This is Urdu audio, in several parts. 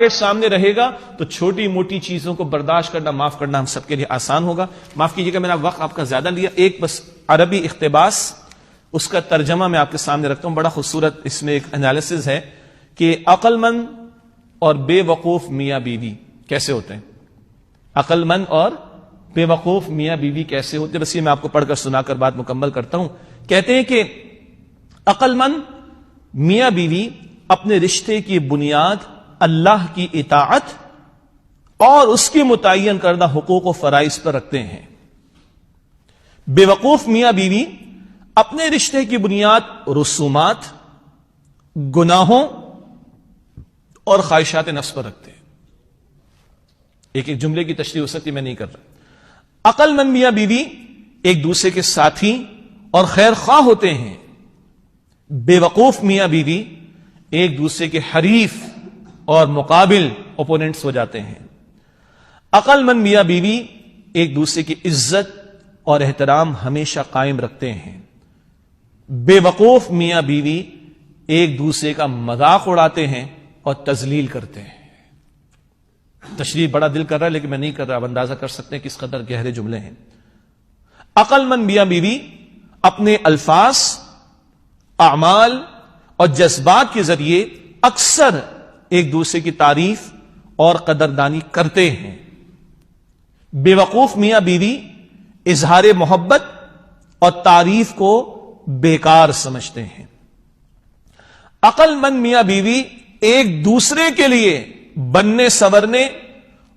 کے سامنے رہے گا تو چھوٹی موٹی چیزوں کو برداشت کرنا، معاف کرنا ہم سب کے لیے آسان ہوگا۔ معاف کیجیے گا، میرا وقت آپ کا زیادہ لیا، ایک بس عربی اقتباس، اس کا ترجمہ میں آپ کے سامنے رکھتا ہوں۔ بڑا خوبصورت اس میں ایک انالیسز ہے کہ عقل مند اور بے وقوف میاں بیوی کیسے ہوتے ہیں، عقل مند اور بے وقوف میاں بیوی کیسے ہوتے ہیں۔ بس یہ میں آپ کو پڑھ کر سنا کر بات مکمل کرتا ہوں۔ کہتے ہیں کہ عقل مند میاں بیوی اپنے رشتے کی بنیاد اللہ کی اطاعت اور اس کے متعین کردہ حقوق و فرائض پر رکھتے ہیں۔ بے وقوف میاں بیوی اپنے رشتے کی بنیاد رسومات، گناہوں اور خواہشات نفس پر رکھتے ہیں۔ ایک ایک جملے کی تشریح ہو سکتی، میں نہیں کر رہا۔ عقل مند میاں بیوی ایک دوسرے کے ساتھی اور خیر خواہ ہوتے ہیں، بے وقوف میاں بیوی ایک دوسرے کے حریف اور مقابل اوپوننٹس ہو جاتے ہیں۔ عقل مند میاں بیوی ایک دوسرے کی عزت اور احترام ہمیشہ قائم رکھتے ہیں، بے وقوف میاں بیوی ایک دوسرے کا مذاق اڑاتے ہیں اور تذلیل کرتے ہیں۔ تشریح بڑا دل کر رہا ہے لیکن میں نہیں کر رہا، اب اندازہ کر سکتے ہیں کس قدر گہرے جملے ہیں۔ عقل مند میاں بیوی اپنے الفاظ، اعمال اور جذبات کے ذریعے اکثر ایک دوسرے کی تعریف اور قدردانی کرتے ہیں۔ بے وقوف میاں بیوی اظہار محبت اور تعریف کو بیکار سمجھتے ہیں۔ عقل مند میاں بیوی ایک دوسرے کے لیے بننے، سنورنے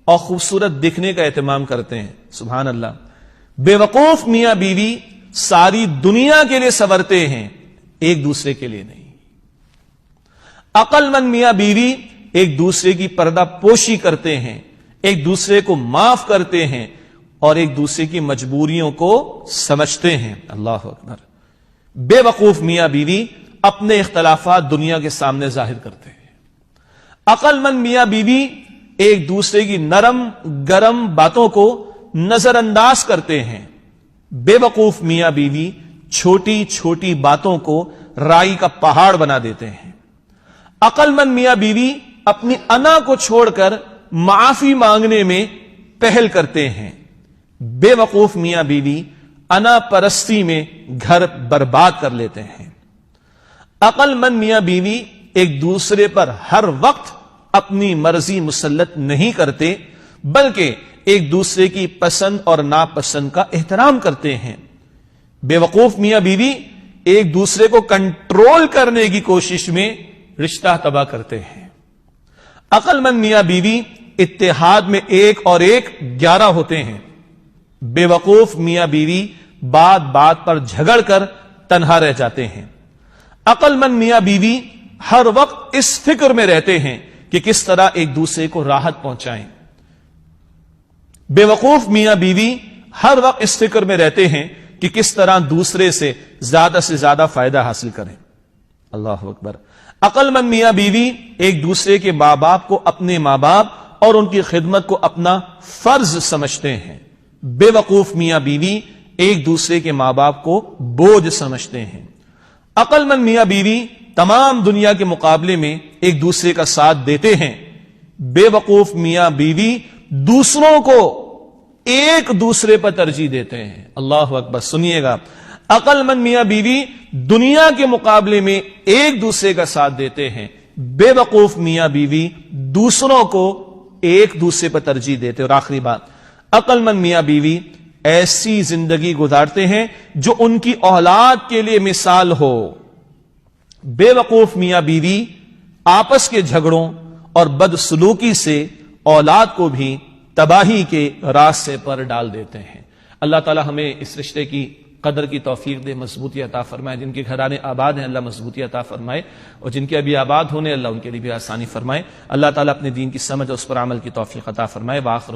اور خوبصورت دکھنے کا اہتمام کرتے ہیں۔ سبحان اللہ۔ بے وقوف میاں بیوی ساری دنیا کے لیے سنورتے ہیں، ایک دوسرے کے لیے نہیں۔ عقل مند میاں بیوی ایک دوسرے کی پردہ پوشی کرتے ہیں، ایک دوسرے کو معاف کرتے ہیں اور ایک دوسرے کی مجبوریوں کو سمجھتے ہیں۔ اللہ اکبر۔ بے وقوف میاں بیوی اپنے اختلافات دنیا کے سامنے ظاہر کرتے ہیں۔ عقل مند میاں بیوی ایک دوسرے کی نرم گرم باتوں کو نظر انداز کرتے ہیں۔ بے وقوف میاں بیوی چھوٹی چھوٹی باتوں کو رائی کا پہاڑ بنا دیتے ہیں۔ عقل مند میاں بیوی اپنی انا کو چھوڑ کر معافی مانگنے میں پہل کرتے ہیں۔ بے وقوف میاں بیوی انا پرستی میں گھر برباد کر لیتے ہیں۔ عقل مند میاں بیوی ایک دوسرے پر ہر وقت اپنی مرضی مسلط نہیں کرتے، بلکہ ایک دوسرے کی پسند اور ناپسند کا احترام کرتے ہیں۔ بے وقوف میاں بیوی ایک دوسرے کو کنٹرول کرنے کی کوشش میں رشتہ تباہ کرتے ہیں۔ عقل مند میاں بیوی اتحاد میں ایک اور ایک 11 ہوتے ہیں۔ بے وقوف میاں بیوی بات بات پر جھگڑ کر تنہا رہ جاتے ہیں۔ عقل مند میاں بیوی ہر وقت اس فکر میں رہتے ہیں کہ کس طرح ایک دوسرے کو راحت پہنچائیں۔ بے وقوف میاں بیوی ہر وقت اس فکر میں رہتے ہیں کہ کس طرح دوسرے سے زیادہ فائدہ حاصل کریں۔ اللہ اکبر۔ عقل مند میاں بیوی ایک دوسرے کے ماں باپ کو اپنے ماں باپ اور ان کی خدمت کو اپنا فرض سمجھتے ہیں۔ بے وقوف میاں بیوی ایک دوسرے کے ماں باپ کو بوجھ سمجھتے ہیں۔ عقل مند میاں بیوی تمام دنیا کے مقابلے میں ایک دوسرے کا ساتھ دیتے ہیں۔ بے وقوف میاں بیوی دوسروں کو ایک دوسرے پر ترجیح دیتے ہیں۔ اللہ اکبر۔ سنیے گا، عقل مند میاں بیوی دنیا کے مقابلے میں ایک دوسرے کا ساتھ دیتے ہیں، بے وقوف میاں بیوی دوسروں کو ایک دوسرے پر ترجیح دیتے ہیں۔ اور آخری بات، عقل مند میاں بیوی ایسی زندگی گزارتے ہیں جو ان کی اولاد کے لیے مثال ہو۔ بے وقوف میاں بیوی آپس کے جھگڑوں اور بدسلوکی سے اولاد کو بھی تباہی کے راستے پر ڈال دیتے ہیں۔ اللہ تعالی ہمیں اس رشتے کی قدر کی توفیق دے، مضبوطی عطا فرمائے۔ جن کے گھرانے آباد ہیں اللہ مضبوطی عطا فرمائے، اور جن کے ابھی آباد ہونے اللہ ان کے لیے بھی آسانی فرمائے۔ اللہ تعالیٰ اپنے دین کی سمجھ اور اس پر عمل کی توفیق عطا فرمائے۔ وآخر